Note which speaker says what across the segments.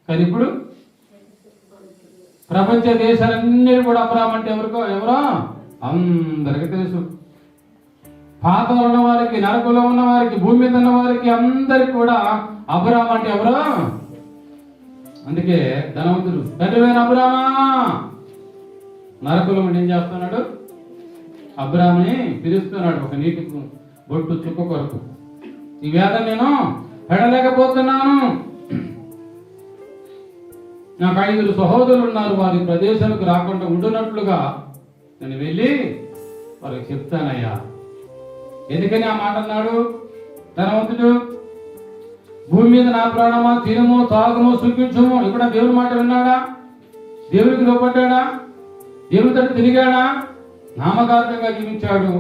Speaker 1: కానీ ఇప్పుడు ప్రపంచ దేశాలన్నీ కూడా అబ్రాహాం అంటే ఎవరో అందరికీ తెలుసు. పాతంలో ఉన్న వారికి, నరకంలో ఉన్న వారికి, భూమి మీద ఉన్న వారికి అందరికి కూడా అబ్రాహాం అంటే ఎవరో. అందుకే ధనవంతుడు తండ్రివైన అబ్రాహామా నరకంలో ఏం చేస్తున్నాడు? అబ్రాహాంని పిలుస్తున్నాడు ఒక నీటి బొట్టు చుక్క కొరకు. ఈ వేదన నేను పెడలేకపోతున్నాను. నాకు 5 సహోదరులు ఉన్నారు, వారి ప్రదేశాలకు రాకుండా ఉండునట్లుగా నేను వెళ్ళి వారికి చెప్తానయ్యా. ఎందుకని ఆ మాట అన్నాడు ధనవంతుడు? భూమి మీద నా ప్రాణమా తినుము తాగుము సుఖించుము. ఇక్కడ దేవుని మాట విన్నాడా? దేవునికి లోపడ్డా? దేవుని తట్టు తిరిగాడా? నామకార్థంగా జీవించాడు,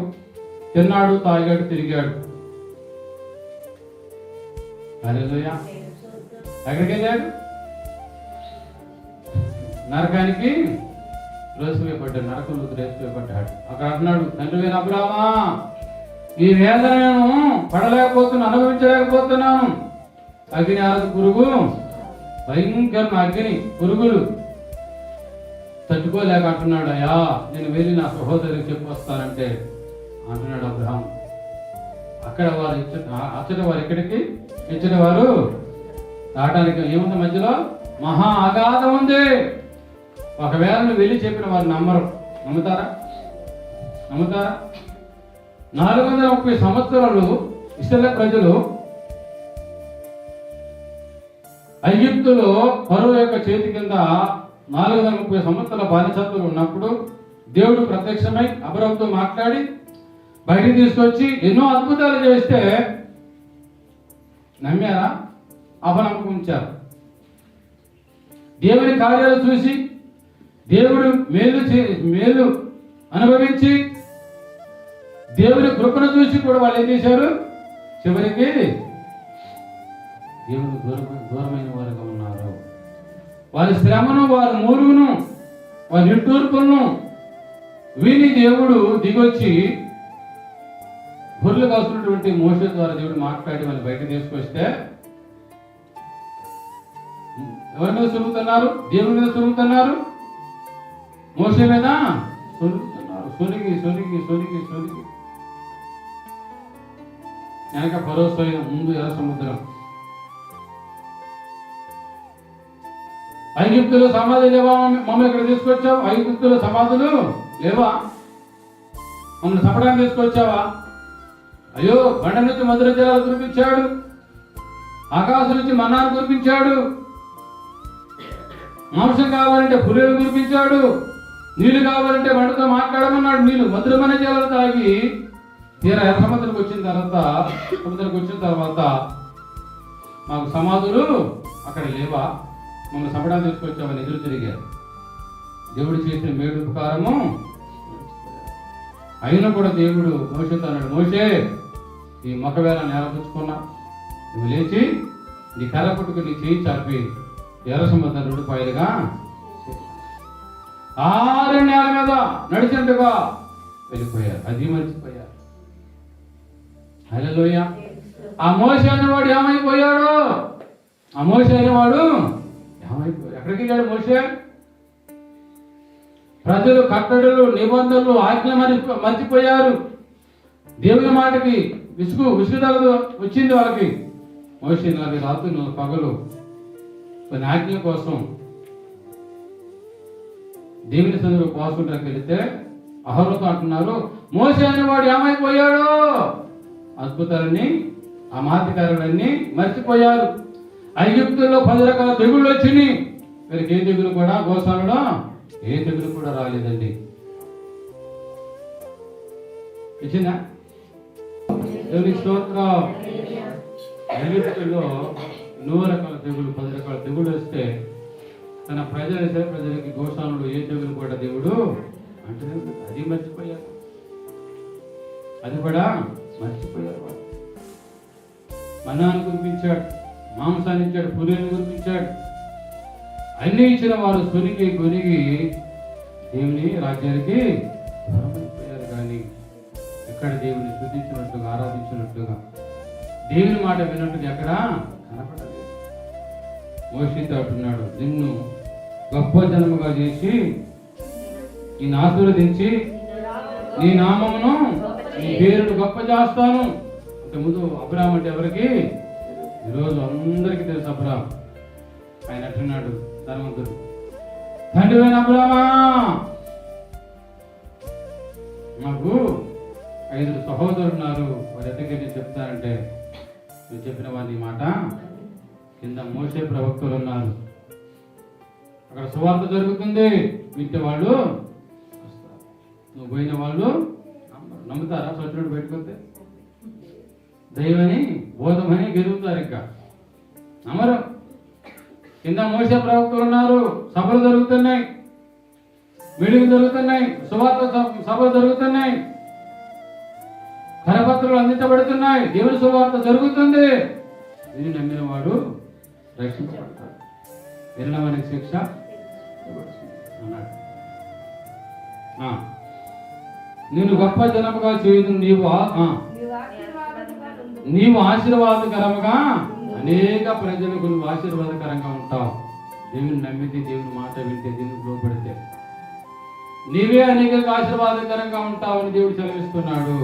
Speaker 1: తిన్నాడు, తాగాడు, తిరిగాడు. హల్లెలూయా. ఎక్కడికి వెళ్ళాడు? నరకానికి త్రోసివేయబడ్డాడు, నరకంలో త్రోసివేయబడ్డాడు. అక్కడ అంటున్నాడు, తండ్రివైన అబ్రాహామా ఈ వేదన నేను పడలేకపోతున్నాను, అనుభవించలేకపోతున్నాను. అగ్ని ఆరదు పురుగు, భయంకరమైన అగ్ని పురుగులు తట్టుకోలేక అంటున్నాడు, అయ్యా నేను వెళ్ళి నా సహోదరికి చెప్పొస్తానంటే అంటున్నాడు అబ్రహాం. అక్కడ వారు అచ్చట వారు ఎక్కడికి ఇచ్చిన వారు రావడానికి ఏముంది? మధ్యలో మహా అగాధం ఉంది. ఒకవేళ నువ్వు వెళ్ళి చెప్పిన వారు నమ్ముతారా? 430 సంవత్సరాలు ఇశ్రాయేలు ప్రజలు ఐగుప్తులో ఫరో యొక్క చేతి కింద 430 సంవత్సరాల బానిసత్వం ఉన్నప్పుడు దేవుడు ప్రత్యక్షమై అబ్రాహాముతో మాట్లాడి బయటికి తీసుకొచ్చి ఎన్నో అద్భుతాలు చేస్తే నమ్మారా? అపనమ్మకం ఉంచారు. దేవుని కార్యాలు చూసి దేవుడు మేలు అనుభవించి దేవుని కృపను చూసి కూడా వాళ్ళు ఏం చేశారు? చివరికి దేవుని దూరమైన వారుగా ఉన్నారు. వారి శ్రమను, వారి మూలుగును, వారి నిట్టూర్పులను విని దేవుడు దిగొచ్చి గొర్రెలు కాస్తున్నటువంటి మోషే ద్వారా దేవుడు మాట్లాడి వాళ్ళు బయట తీసుకొస్తే ఎవరి మీద సురుగుతున్నారు? దేవుని మీద సురుగుతున్నారు, మోషే మీద సురుగుతున్నారు. సొనిగి వెనక భరోసా ముందు ఎర్ర సముద్రం. ఐగుప్తులో సమాధులు లేవా? మమ్మల్ని ఇక్కడ తీసుకొచ్చావు. ఐగుప్తులో సమాధులు లేవా? మమ్మల్ని చంపడానికి తీసుకొచ్చావా? అయ్యో, బండ నుంచి మధుర జలాలు కురిపించాడు, ఆకాశం నుంచి మన్నాను కురిపించాడు, మాంసం కావాలంటే పులిలు కురిపించాడు, నీళ్లు కావాలంటే బండతో మాట్లాడమన్నాడు. నీళ్లు మధురమైన జలాలు తాగి తీరా ఎర్ర సముద్రంకి వచ్చిన తర్వాత మాకు సమాధులు అక్కడ లేవా? మమ్మల్ని చంపడానికి తీసుకొచ్చామని ఎదురు తిరిగారు. దేవుడు చేసిన మేలు ఉపకారము అయినా కూడా దేవుడు మోషేతో అన్నాడు, మోషే ఈ మొక్కవేళ నేలపుచ్చుకున్నా, నువ్వు లేచి నీ కర్ర పుట్టుకు నీ చేయి చాపి ఎర్ర సముద్రం 2 పాయలుగా 6 నేల మీద నడిచినట్టుగా వెళ్ళిపోయారు. అది మర్చిపోయారు. హల్లెలూయా. ఆ మోషే అనేవాడు ఏమైపోయాడు? ఎక్కడికి వెళ్ళాడు మోషే? ప్రజలు కట్టడలు, నిబంధనలు, ఆజ్ఞ మర్చిపోయారు. దేవుని మాటకి విసుగుదల వచ్చింది వాళ్ళకి. మోషే 4 రాత్రులు పగలు కొన్ని ఆజ్ఞ కోసం దేవుని సన్నిధిలో ఉపవాసం వెళితే అహరోతో అంటున్నారు, మోషే అనేవాడు ఏమైపోయాడు? అద్భుతాలన్నీ, ఆ మాతికారులన్నీ మర్చిపోయారు. ఐగుప్తుల్లో 10 రకాల తెగుళ్ళు వచ్చినాయి. వీరికి ఏ తెగులు కూడా, గోశాలలో ఏ తెగులు కూడా రాలేదండి. ఇచ్చిందా? దేవుని స్తోత్రం. ఐగుప్తుల్లో 100 రకాల తెగులు, 10 రకాల తెగులు వస్తే తన ప్రజలకి గోశాలలో ఏ తెగులు కూడా దేవుడు అంటే అది మర్చిపోయారు. వాళ్ళు మన్నాను కురిపించాడు, మాంసాన్ని ఇచ్చాడు, పులిని కురిపించాడు, అన్ని ఇచ్చిన వారు కొనిగి దేవుని రాజ్యానికి దూరమైపోయారు. కానీ ఎక్కడ దేవుని స్తుతించినట్టుగా, ఆరాధించినట్టుగా, దేవుని మాట విన్నట్టుగా ఎక్కడ కనపడలేదు. మోషేతో అంటున్నాడు, నిన్ను గొప్ప జనముగా చేసి నిన్ను ఆశీర్వదించి నీ నామమును నీ పేరును గొప్ప చేస్తాను. ముందు అబ్రాహాం అంటే ఎవరికి? ఈరోజు అందరికీ తెలుసు అబ్రాహాం. ఆయన అంటున్నాడు ధనవంతుడు, తండ్రి అయిన అబ్రామా, నాకు 5 సహోదరులు ఉన్నారు, వారి ఎద్దరికి నేను చెప్తానంటే నువ్వు చెప్పిన వారి మాట కింద మోసే ప్రవక్తలు ఉన్నారు, అక్కడ సువార్త జరుగుతుంది, వింటే వాళ్ళు వస్తారు. నువ్వు పోయిన వాళ్ళు నమ్ముతారా? సొచ్చుడు పెట్టుకుంటే దైవని బోధమని గెలుగుతారు, ఇంకా నమ్మరు. కింద మోసే ప్రవక్తలు ఉన్నారు, సభలు జరుగుతున్నాయి, మీటింగ్ జరుగుతున్నాయి, సువార్త సభలు జరుగుతున్నాయి, కరపత్రాలు అందించబడుతున్నాయి, దేవుని సువార్త జరుగుతుంది. దీన్ని నమ్మిన వాడు రక్షించబడతాడు, వినడానికి శిక్ష అన్నాడు. నేను గొప్ప జనముగా చేయదు, నీవు ఆశీర్వాదకరముగా అనేక ప్రజలకు నువ్వు ఆశీర్వాదకరంగా ఉంటావు. దేవుని నమ్మితే, దేవుని మాట వింటే, దేవుని లోపడితే నీవే అనేక ఆశీర్వాదకరంగా ఉంటావని దేవుడు సెలవిస్తున్నాడు.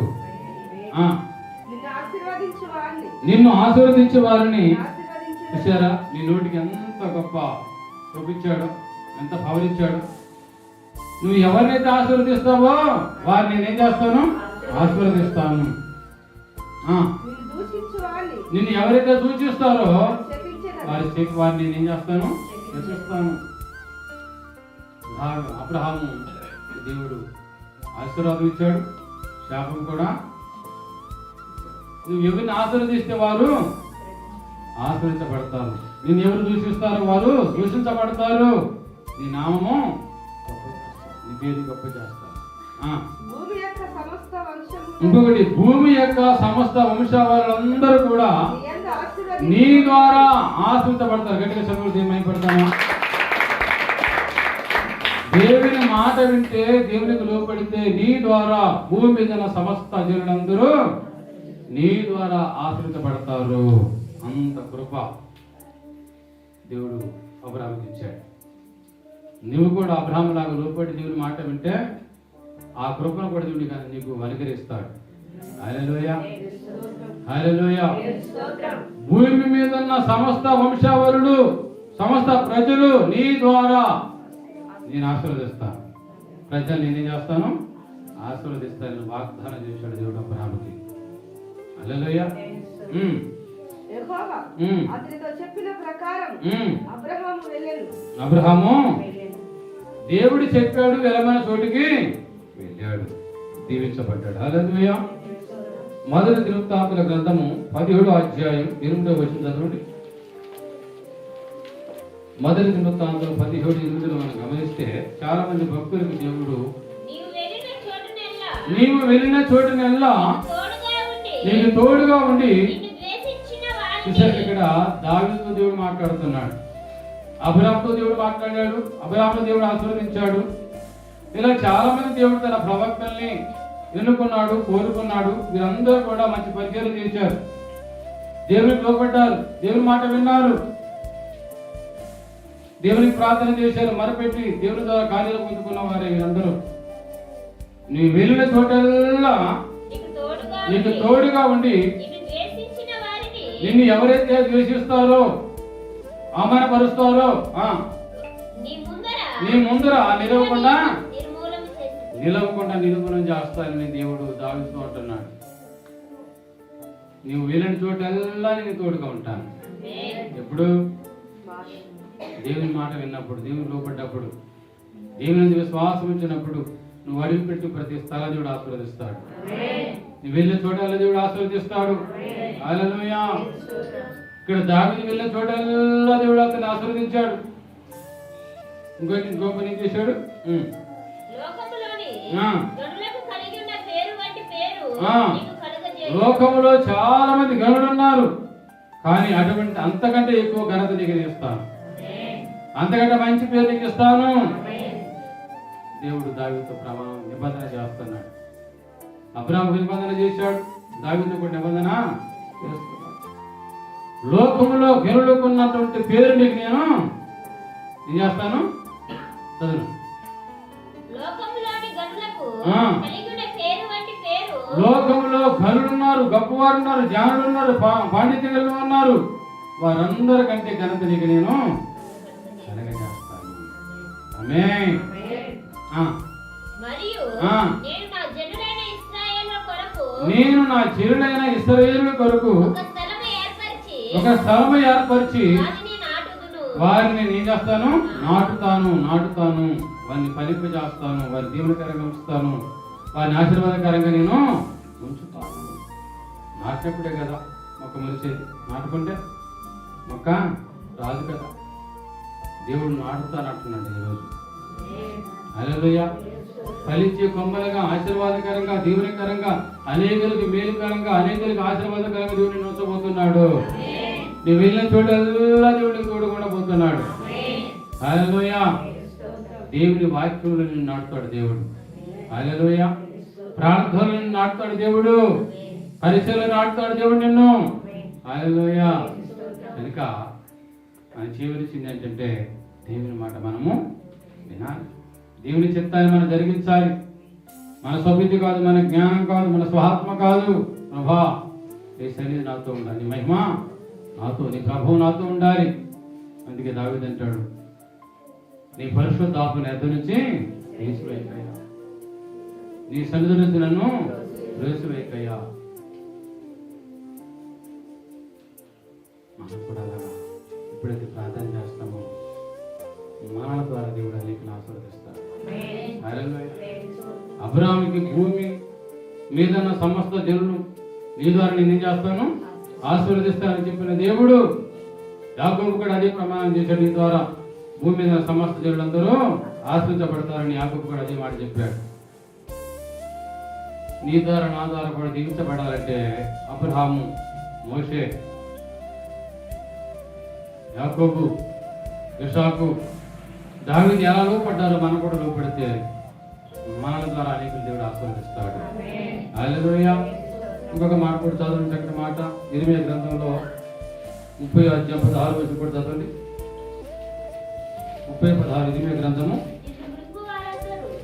Speaker 1: నిన్ను ఆశీర్వదించే వారిని చూసారా? నీ నోటికి ఎంత గొప్ప చూపించాడు, ఎంత పవరించాడు. నువ్వు ఎవరినైతే ఆశీర్వదిస్తావో వారిని నేనేం చేస్తాను? ఆశీర్వదిస్తాను. నిన్ను ఎవరైతే సూచిస్తారో వారిని నేనేం చేస్తాను? శిక్షిస్తాను. అబ్రహాము దేవుడు ఆశీర్వాదం ఇచ్చాడు, శాపం కూడా. నువ్వు ఎవరిని ఆశీర్వదిస్తే వారు ఆశీర్వించబడతారు, నిన్ను ఎవరు దూషిస్తారో వారు దూషించబడతారు. నీ నామము నీ పేరు గొప్ప చేస్తారు. ఇంకొకటి, భూమి యొక్క సమస్త వంశావళులందరూ కూడా నీ ద్వారా ఆశీర్వించబడతారు. గట్టిగా చదువు ఏమైపడతామా? దేవుని మాట వింటే, దేవునికి లోపడితే నీ ద్వారా భూమి మీద సమస్త జనులందరూ నీ ద్వారా ఆశ్రయించబడతారు. అంత కృప దేవుడు అబ్రాహాముకి ఇచ్చాడు. నువ్వు కూడా అబ్రాహాములాగా లోపడి దేవుని మాట వింటే ఆ కృపను కూడా దేవుడు నీకు అనుగ్రహిస్తాడు. హల్లెలూయా, హల్లెలూయా. భూమి మీద ఉన్న సమస్త వంశావళులు, సమస్త ప్రజలు నీ ద్వారా నేను ఆశీర్వదిస్తాను. ప్రజలు నేనేం చేస్తాను? ఆశీర్వదిస్తాను. వాగ్దానం చేశాడు దేవుడు అబ్రాహాముకి. హల్లెలూయా. అబ్రహాము దేవుడు చెప్పాడు, వెళ్ళమన్న చోటికి వెళ్ళాడు, దీవించబడ్డాడు. హల్లెలూయా. మొదటి దినవృత్తాంతుల గ్రంథము 17వ అధ్యాయం 8వ వచనం చదవండి. మొదటి దినవృత్తాంతులు 17:8 మనం గమనిస్తే చాలా మంది భక్తులకు దేవుడు నీవు వెళ్ళిన చోటునెల్లా నీకు తోడుగా ఉండి, చూసారు ఇక్కడ దావీదుతో దేవుడు మాట్లాడుతున్నాడు, అబ్రాహాముతో దేవుడు మాట్లాడాడు, అబ్రాహామును దేవుడు ఆశీర్వదించాడు. ఇలా చాలా మంది దేవుడు తన ప్రవక్తల్ని ఎన్నుకున్నాడు, కోరుకున్నాడు. వీరందరూ కూడా మంచి పరిచయం చేశారు, దేవునికి లోపడ్డారు, దేవుని మాట విన్నారు, దేవునికి ప్రార్థన చేశారు, మరపెట్టి దేవుని ద్వారా కార్యాలు పొందుకున్న వారే వీరందరూ. నువ్వు వెళ్ళిన చోటల్లా నీకు తోడుగా ఉండి, నిన్ను ఎవరైతే ద్వేషిస్తారో, అవమానపరుస్తారో నీ ముందర నిలవకుండా నిర్మూలన చేస్తానని దేవుడు దావీదుతో అంటున్నాడు. నీవు వెళ్ళిన చోటల్లా నేను తోడుగా ఉంటాను. ఎప్పుడు? దేవుని మాట విన్నప్పుడు, దేవుని లోపడ్డప్పుడు, దేవుని విశ్వాసం ఇచ్చినప్పుడు, నువ్వు అడుగుపెట్టు ప్రతి స్థలం దేవుడు ఆశీర్వదిస్తాడు. నువ్వు వెళ్ళిన చోటల్లా దేవుడు ఆశీర్వదిస్తాడు. హల్లెలూయా. ఇక్కడ దావీదు వెళ్ళిన చోటల్లా దేవుడు అతన్ని ఆశీర్వదించాడు. ఇంకో పని చేశాడు. లోకములో చాలా మంది గనులు ఉన్నారు, కానీ అటువంటి అంతకంటే ఎక్కువ ఘనత నీకు ఇస్తాను, అంతకంటే మంచి పేరు నీకు ఇస్తాను. దేవుడు దావీదుతో ప్రమాణం నిబంధన చేస్తున్నాడు. అబ్రాహాము నిబంధన చేశాడు, దావీదుతో కూడా నిబంధన చేస్తున్నాడు. లోకములో గెలులకు ఉన్నటువంటి పేరు నీకు నేను ఏం చేస్తాను? చదువు. లోకంలో ఘనులున్నారు, గొప్పవారు ఉన్నారు, జ్ఞానులు ఉన్నారు, పాండిత్య గల ఉన్నారు. వారందరికంటే ఘనత నీకు నేను కలగజేస్తాను. ఆమేన్. నేను నా చెరులైన ఇశ్రాయేలు కొరకు ఒక స్థలము ఏర్పరిచి వారిని నేను చేస్తాను, నాటుతాను, వారిని ఫలింపు చేస్తాను, వారి దీవెనకరంగా ఉంచుతాను, వారిని ఆశీర్వాదకరంగా నేను ఉంచుతాను. నాటినప్పుడే కదా మొక్క మొలిచేది. నాటుకుంటే మొక్క రాదు కదా. దేవుడు నాటుతానంటున్నాడు ఈరోజు. హల్లెలూయా. ఫలించే కొమ్మలుగా, ఆశీర్వాదకరంగా, దీవెనకరంగా, అనేకులకు మేలుకరంగా, అనేకులకు ఆశీర్వాదకరంగా దేవుడిని ఉంచబోతున్నాడు. నువ్వు వెళ్ళిన చోటల్లా దేవుడిని తోడుకుండా పోతున్నాడు. హల్లెలూయా. దేవుని వాక్యంలో నిన్ను నాటుతాడు దేవుడు. హల్లెలూయా. ప్రార్థనలను నాటుతాడు దేవుడు. పరిచయలు నాటుతాడు దేవుడు నిన్ను. హల్లెలూయా. కనుక మనం చేయవలసింది ఏంటంటే దేవుని మాట మనము వినాలి. దేవుని చిత్తాన్ని మనం జరిగించాలి. మన స్వబుద్ధి కాదు, మన జ్ఞానం కాదు, మన స్వాత్మ కాదు. ప్రభా నీ సన్నిధి నాతో ఉండాలి, నీ మహిమ నాతో, నీ ప్రభువు నాతో ఉండాలి. అందుకే దావీదు అంటాడు, నీ పరిశుద్ధాత్మని ఎద్దు నుంచి తీసివేయకయ్యా, నీ సన్నిధి నుంచి నన్ను వేసివేయకయ్యా. మనం కూడా అలాగా ఎప్పుడైతే ప్రార్థన చేస్తామో మన ద్వారా దేవుడు అనేకను ఆశీర్వదిస్తాడు. అబ్రాహాముకి భూమి మీదన్న సమస్త జనులు నీ ద్వారా నేను చేస్తాను, ఆశీర్వదిస్తానని చెప్పిన దేవుడు యాకోబు కూడా అదే ప్రమాణం చేశాడు. నీ ద్వారా భూమి మీద సమస్త జనులందరూ ఆశ్రయించబడతారని యాకోబు కూడా అదే మాట చెప్పాడు. నీ ద్వారా నా ద్వారా కూడా దీవించబడాలంటే అబ్రహాము, మోషే, యాకోబు, ఇస్సాకు, దావీదు ఎలా లోపడ్డారో మనం కూడా లోపడితే మన ద్వారా అనేక దేవుడు ఆశీర్వదిస్తాడు. హల్లెలూయా. ఇంకొక మాట కూడా చదవండి, చక్కటి మాట. ఇర్మీయా గ్రంథంలో 30:16 కూడా చదవండి. 30:16 ఇర్మీయా గ్రంథము.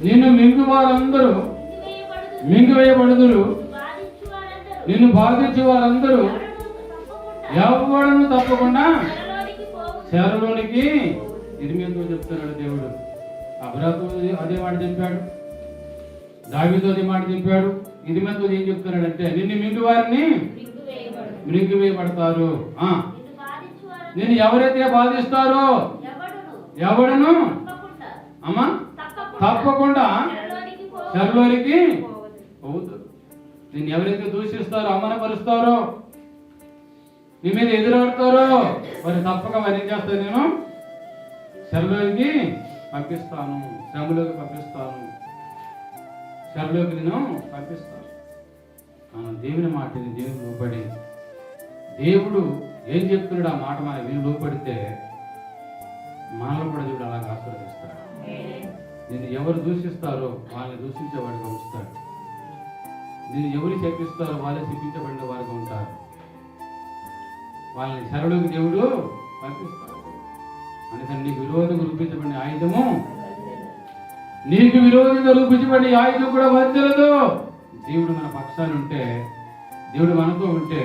Speaker 1: నిన్ను మింగు వారందరూ మింగివేయబడుదురు, నిన్ను బాధించే వారందరూ ఎవడను తప్పకుండా చెరలోనికి. ఇర్మీయాతో చెప్తున్నాడు దేవుడు. అబ్రాహాముతో అదే మాట చెప్పాడు, దావీదుతో అదే మాట చెప్పాడు. ఇర్మీయాతో ఏం చెప్తున్నాడంటే నిన్ను మింగు వారిని మింగివేయబడతారు. నిన్ను ఎవరైతే బాధిస్తారో ఎవడను అమ్మా తప్పకుండా చెరలోనికి పోతారు. నిన్ను ఎవరైతే దూషిస్తారో, అవమానపరుస్తారో, నీ మీద ఎదురాడతారో వారిని తప్పక వారు ఏం చేస్తారు, నేను చెరలోకి పంపిస్తాను, శ్రమలోకి పంపిస్తాను, చెరలోకి నేను పంపిస్తాను. మనం దేవుని మాటని దేవుని లోపడి దేవుడు ఏం చెప్తున్నాడు ఆ మాట మన వీళ్ళు లోపడితే మనలో కూడా దేవుడు అలాగ ఆశీర్వదిస్తాడు. నిన్ను ఎవరు దూషిస్తారో వాళ్ళని దూషించేవాడిగా ఉంచుతాడు. నిన్ను ఎవరు శపిస్తారో వాళ్ళే శపించబడిన వారిగా ఉంటారు. వాళ్ళని చెరలోకి దేవుడు పంపిస్తాడు. అందుకని నీకు విరోధంగా రూపించబడిన ఆయుధము, నీకు విరోధంగా రూపించబడిన ఆయుధం కూడా వర్తిల్లదు. దేవుడు మన పక్షాన్ని ఉంటే, దేవుడు మనతో ఉంటే,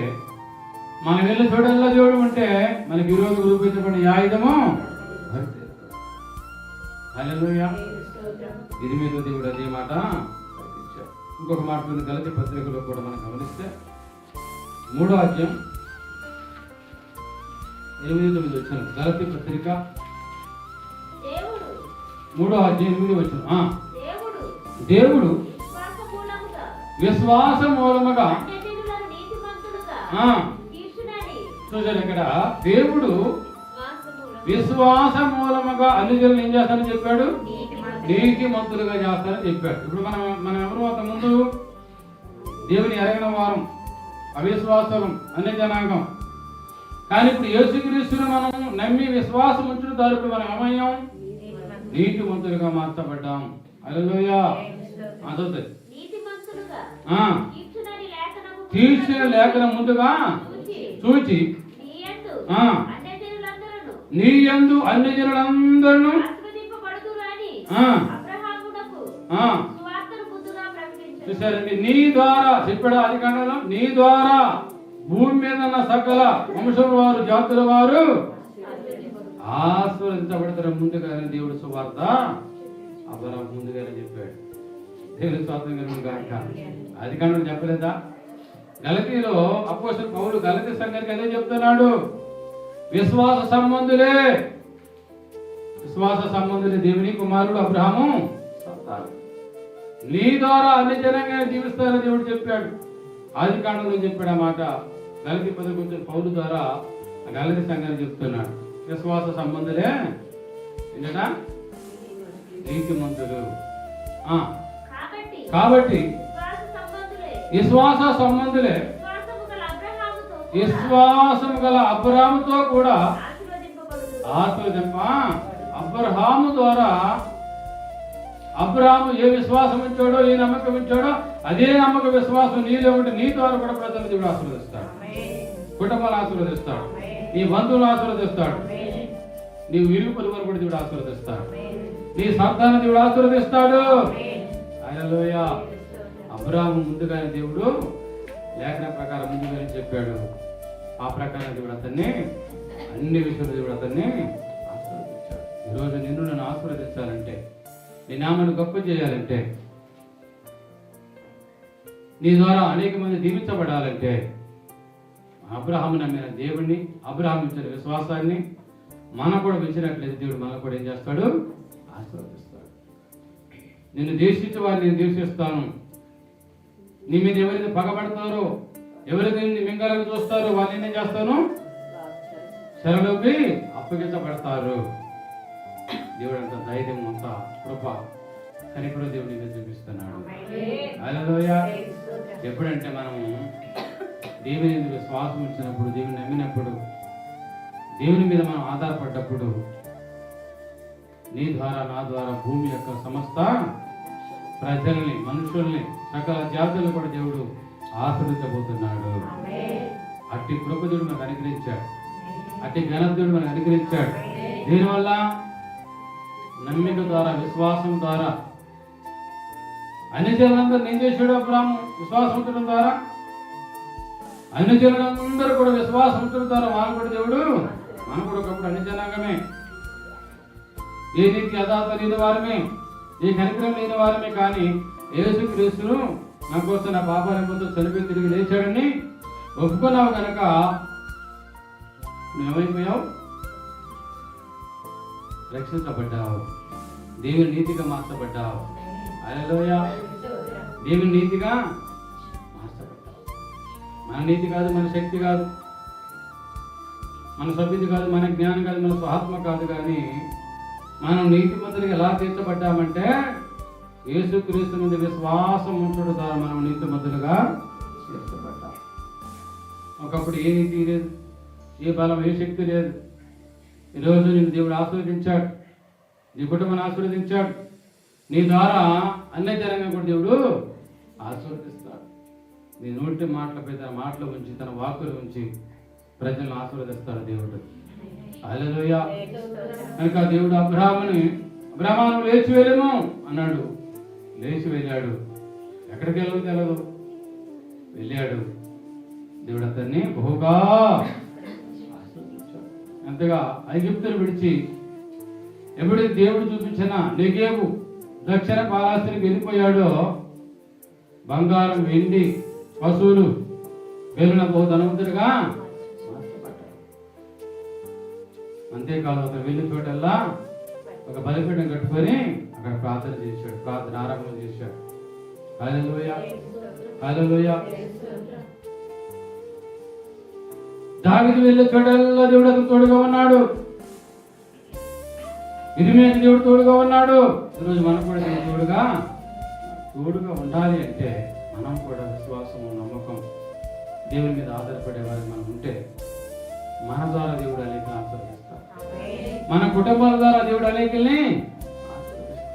Speaker 1: మన వెళ్ళి చూడల్లా దేవుడు ఉంటే మనకి విరోధంగా రూపించబడిన ఆయుధము వర్తిల్లదు. హల్లెలూయా. ఇర్మీయాతో దేవుడు అదే మాట పంపించాడు. ఇంకొక మాట గలతీ పత్రికలో కూడా మనం గమనిస్తే 3వ అధ్యాయం 8-9 వచ్చిన గలతీ పత్రిక 3వ అధ్యాయం 8 వచ్చిన దేవుడు విశ్వాస మూలముగా చూసారు ఇక్కడ, దేవుడు విశ్వాస మూలముగా అన్ని జనులు ఏం చేస్తానని చెప్పాడు, నీతిమంతులుగా చేస్తానని చెప్పాడు. ఇప్పుడు మనం ఎవరు అంత ముందు దేవుని ఎరగిన వారం, అవిశ్వాసం, అన్ని జనాంగం. కానీ ఇప్పుడు యేసుక్రీస్తుని మనం నమ్మి విశ్వాసం ఉంచిన తరపు మనం ఏమయ్యాం, నీతిమంతులుగా మార్చబడ్డాం. హల్లెలూయా. అదే తీర్చిన లేఖనం ముందుగా చూచి ఆ, నీ యందు అన్ని జనులందరూ చూసారండి. నీ ద్వారా చెప్పాడు ఆది కాండంలో, నీ ద్వారా భూమి మీద ఉన్న సకల వంశం వారు జాతుల వారు ఆశీర్వదించబడతారు. ముందుగానే దేవుడు సువార్త అబ్రహాము ముందుగానే చెప్పాడు. దేవుని స్వాతంత్రం కాక ఆది కాండం చెప్పలేదా? గలతీలో అపోస్తలుడు పౌలు గలతీ సంఘానికి అదే చెప్తున్నాడు. విశ్వాస సంబంధులే దేవుని కుమారుడు అబ్రహాము సంతానం. నీ ద్వారా అన్ని జనంగా జీవిస్తారని దేవుడు చెప్పాడు. ఆది కాండంలో చెప్పాడు ఆ మాట. గలతీ 11 పౌలు ద్వారా గలతీ సంఘానికి చెప్తున్నాడు. విశ్వాస సంబంధులే ఏంటట? నీతిమంతులు. కాబట్టి విశ్వాస సంబంధులే విశ్వాసము గల అబ్రహాముతో కూడా ఆశీర్వదింప. అబ్రహాము ద్వారా అబ్రహాము ఏ విశ్వాసం ఉంచాడో, ఏ నమ్మకం ఉంచాడో అదే నమ్మక విశ్వాసం నీలో ఉంటే నీ ద్వారా కూడా ప్రజలు దేవుడు ఆశీర్వదిస్తాడు. కుటుంబాలు ఆశీర్వదిస్తాడు, నీ బంధువులు ఆశీర్వదిస్తాడు, నీ విలువ పొరుగురు కూడా దేవుడు ఆశీర్వదిస్తాడు, నీ సంతానం దేవుడు ఆశీర్వదిస్తాడు. హల్లెలూయా. అబ్రహాము ముందుగానే దేవుడు లేఖన ప్రకారం ముందుగానే చెప్పాడు. ఆ ప్రకారం దేవుడు అతన్ని అన్ని విషయాలు దేవుడు అతన్ని ఆశీర్వదించాడు. ఈరోజు నిన్ను నన్ను ఆశీర్వదించాలంటే, నీ నామాన్ని గొప్ప చేయాలంటే, నీ ద్వారా అనేక మంది దీవించబడాలంటే, అబ్రహాము నమ్మిన దేవుణ్ణి, అబ్రహాము ఇచ్చిన విశ్వాసాన్ని మనం కూడా పెంచినట్లయితే దేవుడు మనకు కూడా ఏం చేస్తాడు? ఆశీర్వదిస్తాడు. నిన్ను ద్వేషించే వారిని నేను ద్వేషిస్తాను. నీ మీద ఎవరైతే పగబడతారో, ఎవరైతే మింగాలకు చూస్తారో వాళ్ళని ఏం చేస్తాను? చెరలోకి అప్పగించబడతారు. దేవుడు అంత ధైర్యం, అంత కృప, కనికరం దేవుడి మీద చూపిస్తున్నాడు. హల్లెలూయా. ఎప్పుడంటే మనము దేవుని మీద విశ్వాసం ఉంచినప్పుడు, దేవుని నమ్మినప్పుడు, దేవుని మీద మనం ఆధారపడ్డప్పుడు, నీ ద్వారా నా ద్వారా భూమి యొక్క సమస్త ప్రజల్ని, మనుషుల్ని, సకల జాతులను కూడా దేవుడు ఆశీర్వదించబోతున్నాడు. అట్టి కృప దేవుడు మనకు అనుగ్రహించాడు, అట్టి ఘనత దేవుడు మనకు అనుగ్రహించాడు. దీనివల్ల నమ్మిక ద్వారా, విశ్వాసం ద్వారా అన్ని జనులందరూ ఏం చేశాడు? అబ్రహాము విశ్వాసం ఉంచడం ద్వారా అన్ని జనులందరూ కూడా విశ్వాసం ఉంచడం ద్వారా వాళ్ళు కూడా దేవుడు, మనం కూడా ఒకప్పుడు అన్ని జనాంగమే, ఏ నీతి యథార్థ లేని వారమే, ఏ కనికరం లేని వారమే. కానీ యేసుక్రీస్తును నా కోసం, నా పాపాల కోసం చనిపోయి తిరిగి లేచాడని ఒప్పుకున్నావు కనుక నువ్వేమైపోయావు? రక్షించబడ్డావు, దేవుని నీతిగా మార్చబడ్డావు. హల్లెలూయా. దేవుని నీతిగా మార్చబడ్డావు. మన నీతి కాదు, మన శక్తి కాదు, మన సభ్యుది కాదు, మన జ్ఞానం కాదు, మన స్వాత్మ కాదు. కానీ మనం నీతిమంతులుగా ఎలా తీర్చబడ్డామంటే యేసుక్రీస్తు మీద విశ్వాసం ఉంచడం ద్వారా మనం నీతిమంతులుగా తీర్చబడ్డాం. ఒకప్పుడు ఏ నీతి లేదు, ఏ బలం, ఏ శక్తి లేదు. ఈరోజు నేను దేవుడు ఆశీర్వదించాడు, నీ కుటుంబాన్ని ఆశీర్వదించాడు. నీ ద్వారా అన్ని జనంగా కూడా దేవుడు ఆశీర్వదిస్తాడు. నీ నోటి మాటలు ఉంచి, తన వాక్కులు ఉంచి ప్రజలను ఆశీర్వదిస్తాడు దేవుడు. హల్లెలూయా. కనుక దేవుడు అబ్రహాము లేచి వెళ్ళము అన్నాడు. లేచి వెళ్ళాడు. ఎక్కడికి వెళ్ళదు తెలియదు, వెళ్ళాడు. దేవుడు అతన్ని బహుగా ఎంతగా ఐగుప్తును విడిచి ఎప్పుడైతే దేవుడు చూపించిన నెగేవు దక్షిణ పాలాస్తికి వెళ్ళిపోయాడో, బంగారం, వెండి, పశువులు వెళ్ళిన ధనవంతుడిగా మార్చబడ్డాడు. అంతేకాదు అతను వెళ్ళిన చోటల్లా ఒక బలిపీఠం కట్టుకొని అక్కడ ప్రార్థన చేశాడు, ప్రార్థన ఆరంభం చేశాడు. హల్లెలూయా, హల్లెలూయా. దావీదు వెళ్ళే చోటల్లా దేవుడు అతను తోడుగా ఉన్నాడు. ఇర్మీయాకి దేవుడు తోడుగా ఉన్నాడు. ఈరోజు మనం కూడా తోడుగా ఉండాలి అంటే మనం కూడా విశ్వాసము, నమ్మకం, దేవుని మీద ఆధారపడే వారికి మనం ఉంటే మన ద్వారా దేవుడు అనేకల్ని ఆశీర్వదిస్తాడు. మన కుటుంబాల ద్వారా దేవుడు అనేకల్ని ఆశీర్వదిస్తాడు.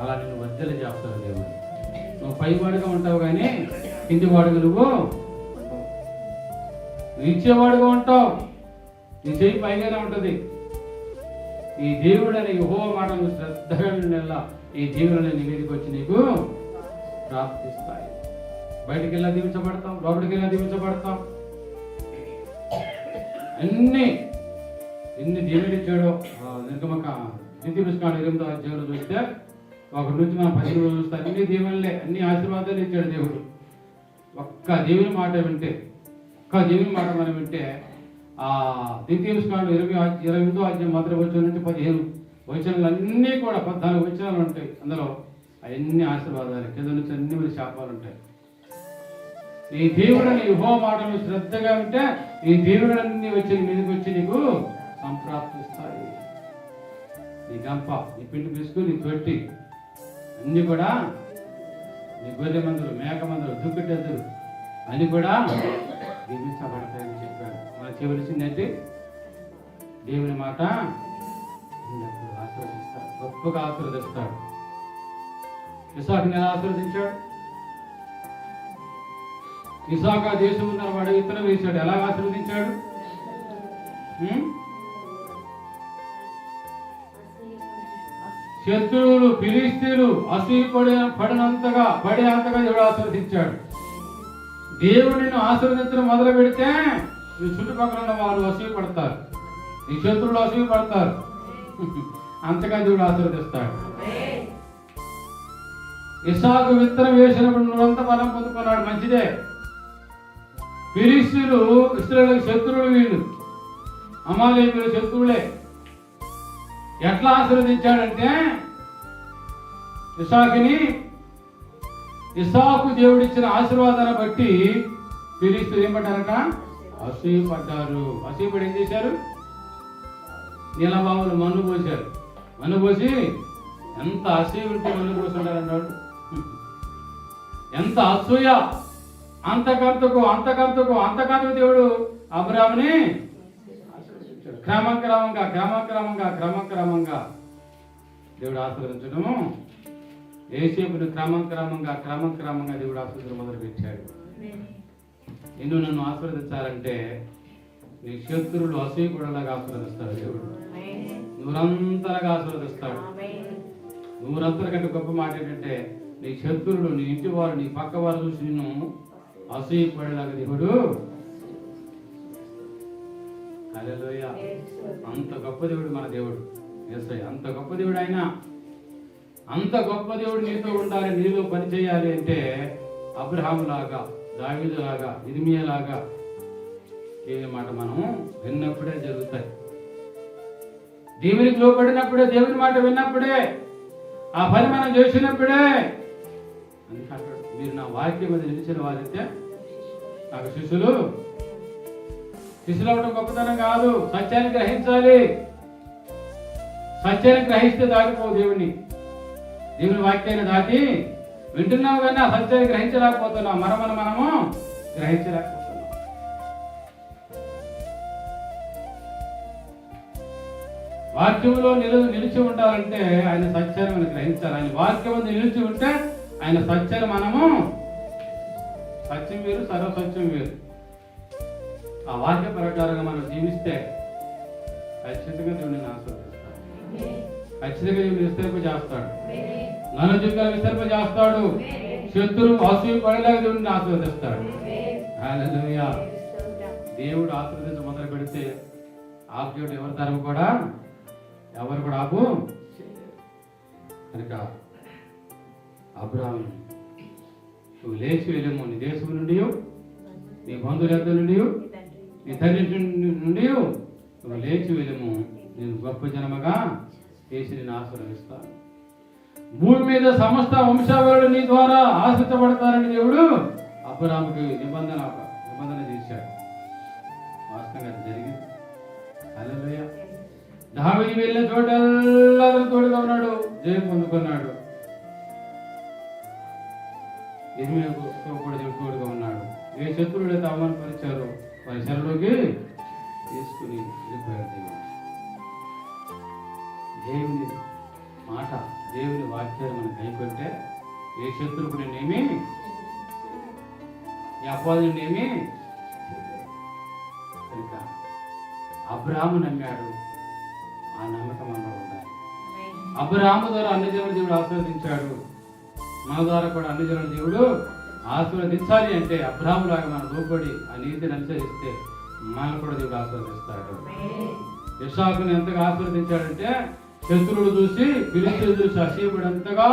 Speaker 1: అలా నిన్ను వర్ధలు చేస్తాడు దేవుడు. నువ్వు పైవాడుగా ఉంటావు కానీ కింది వాడుగా నువ్వు ఇచ్చేవాడుగా ఉంటావు. నీ చెయ్యి పైగానే ఉంటుంది. ఈ దేవుడు అనే యెహోవా మాటను శ్రద్ధగా వినలా ఈ దీవులను నీ మీదకి వచ్చి నీకు ప్రాప్తిస్తాయి. బయటికి వెళ్ళా దీవించబడతాం, లోపలికి వెళ్ళా దీవించబడతాం. ఎన్ని దేవుడు ఇచ్చాడో నిర్గమక ద్వితీయోపదేశకాండం 8వ అధ్యాయంలో చూస్తే ఒకటి నుంచి మనం 10 రోజులు చూస్తే అన్ని దీవెనలే, అన్ని ఆశీర్వాదాలు ఇచ్చాడు దేవుడు. ఒక్క దేవుని మాట వింటే, మనం వింటే ఆ ద్వితీయోపదేశకాండం 28వ అధ్యాయం మొదటి వచనం నుంచి 15 వచనాలు అన్నీ కూడా 14 వచనాలు ఉంటాయి. అందులో అవన్నీ ఆశీర్వాదాలు, కింద నుంచి అన్ని మరి శాపాలు ఉంటాయి. ఈ దేవుడని యెహోవా మాటలు శ్రద్ధగా ఉంటే ఈ దేవుడన్నీ వచ్చి మీదకి వచ్చి నీకు సంప్రాప్తిస్తాయి. నీ గంప, నీ పిండి పిసుకు, నీ తొట్టి అన్ని కూడా, నీ గొర్రె మందులు, మేక మందులు, దుక్కిటెద్దులు అన్ని కూడా దీవించబడతాయని చెప్పాడు. మనకు చేయవలసిందంటే దేవుని మాట ఆశీర్వదిస్తాడు, గొప్పగా ఆశీర్వదిస్తాడు. ఇస్సాకుని ఎలా ఆశీర్వదించాడు? ఇస్సాకు ఆ దేశం ఉన్న వాడు విత్తనం వేశాడు, ఎలా ఆశీర్వదించాడు? శత్రువులు ఫిలిష్తీయులు పడినంతగా దేవుడు ఆశీర్వదించాడు. దేవుడు నిన్ను ఆశీర్వదించడం మొదలు పెడితే నీ చుట్టుపక్కల ఉన్న వారు అసూయపడతారు, నీ శత్రువులు అసూయపడతారు. అంతగా దేవుడు ఆశీర్వదిస్తాడు. ఇస్సాకు విత్తనం వేసినప్పుడు నువ్వంత బలం పొందుకున్నాడు, మంచిదే. ఫిలిష్తీయులు ఇశ్రాయేలు శత్రువులు, వీళ్ళు అమాలేకీయులు శత్రువులే. ఎట్లా ఆశీర్వదించాడంటే ఇస్సాకు దేవుడిచ్చిన ఆశీర్వాదాన్ని బట్టి ఫిలిష్తీయులు ఏం పడ్డారట? అసూయపడ్డారు. అసూయపడి ఏం చేశారు? నీలబావులు మన్ను పోశారు. మన్ను పోసి ఎంత అసూయ ఉంటే మన్ను పోసుంటారన్నాడు. ఎంత అసూయ! అంతకంతకు దేవుడు అబ్రాహాముని క్రమక్రమంగా దేవుడు ఆశీర్వదించడము, యోసేపుని క్రమక్రమంగా దేవుడు ఆశీర్వదించడం మొదలు పెట్టాడు. నన్ను ఆశీర్వదించాలంటే నీ శత్రువులు అసూయపడేలాగా ఆశీర్వదిస్తాడు దేవుడు. నూరంతరగా ఆశీర్వదిస్తాడు. నూరంతర కంటే గొప్ప మాట ఏంటంటే నీ శత్రువులు, నీ ఇంటి వారు, నీ పక్క వారు చూసి నిన్ను అసూయపడేలాగా దేవుడు. హల్లెలూయా! అంత గొప్ప దేవుడు మన దేవుడు యేసయ్య. అంత గొప్ప దేవుడు ఆయన. అంత గొప్ప దేవుడు నీతో ఉండాలి, నీలో పని చేయాలి అంటే అబ్రహాము లాగా, దావీదు లాగా, ఇర్మియా లాగా దేవుని మాట మనం విన్నప్పుడే జరుగుతాయి. దేవునికి లోపడినప్పుడే, దేవుని మాట విన్నప్పుడే, ఆ పని మనం చేసినప్పుడే. అందుకంటాడు, మీరు నా వాక్యం మీద నిలిచిన వారైతే నాకు శిష్యులు అవడం గొప్పతనం కాదు. సత్యాన్ని గ్రహించాలి. సత్యాన్ని గ్రహిస్తే దాటిపోవు దేవుని వాక్యాన్ని దాటి వింటున్నావు కానీ ఆ సత్యాన్ని గ్రహించలేకపోతున్నాం. మనము గ్రహించలేకపోతున్నాం. వాక్యంలో నిలిచి ఉండాలంటే ఆయన సత్యాన్ని మనం గ్రహించాలి. ఆయన వాక్యం నిలిచి ఉంటే ఆయన సత్యాన్ని మనము, సత్యం వేరు, సర్వసత్యం వేరు. ఆ వాక్య ప్రకారంగా మనం జీవిస్తే ఖచ్చితంగా దేవుడిని ఆశీర్వదిస్తాడు. ఖచ్చితంగా దేవుడిని విస్తరింపజేస్తాడు. నన్ను జీవితాలు విస్తరింపజేస్తాడు. శత్రువు అసూయపడేలాగా దేవుడిని ఆశీర్వదిస్తాడు. హల్లెలూయా! దేవుడు ఆశీర్వదించ మొదలు పెడితే ఆపేడు ఎవరి తరం కూడా ఎవరు కూడా ఆపు కనుక అబ్రాహాము, నువ్వు లేచి వెళ్ళము, నీ దేశం నుండి, నీ బంధువుల నుండి, నీ తండ్రి నుండి నువ్వు లేచి వెళ్ళము, నేను గొప్ప జనముగా చేసి నేను ఆశీర్వదిస్తాను. భూమి మీద సమస్త వంశావళులు నీ ద్వారా ఆశ్రితపడతారని దేవుడు అబ్రాహాముకి నిబంధన చేశాడు. వాస్తవంగా అది జరిగింది. హల్లెలూయా! దావీదు వెళ్ళిన చోటల్లా తోడుగా ఉన్నాడు, జయం పొందుకున్నాడు. ఇర్మియాకు కూడా తోడుగా ఉన్నాడు. ఏ శత్రువులైతే అవమానపరిచారో వారి చెరలోకి తీసుకుని వెళ్ళిపోయాడు. దేవుని మాట, దేవుని వాక్యాన్ని మనం కైకొంటే ఏ శత్రువుకు నేనేమి, ఈ అపవాది నేనేమి. కనుక అబ్రాహాము నమ్మాడు. ఆ నమ్మకం మనలో ఉండాలి. అబ్రాహాము ద్వారా అన్ని జనుల దేవుడు ఆశీర్వదించాడు. మన ద్వారా కూడా అన్ని జనుల దేవుడు ఆశీర్వదించాలి అంటే అబ్రాహాము లాగా మనం లోబడి ఆ నీతిని అనుసరిస్తే మనల్ని కూడా దేవుడు ఆశీర్వదిస్తాడు. ఇస్సాకుని ఎంతగా ఆశీర్వదించాడంటే శత్రువులు చూసి ఫిలిష్తీయులు చూసి అసూయపడేంతగా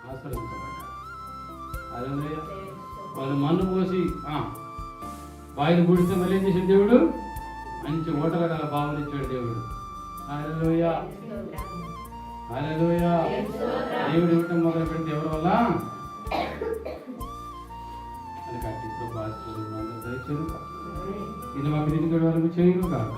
Speaker 1: ఆశీర్వదించబడ్డాడు. హల్లెలూయా. వాళ్ళు మన్ను పోసి బాయిని గుడిస్తే మళ్ళీ ఏం చేసిన దేవుడు? మంచి ఓటల గల బావులు ఇచ్చాడు దేవుడు. హల్లెలూయా, హల్లెలూయా. దేవుడు ఇవ్వటం మొదలు పెడితే ఎవరి వల్ల? అని కట్టి దయచేరు ఇది మాకు దీనికి వరకు చేయను కాక.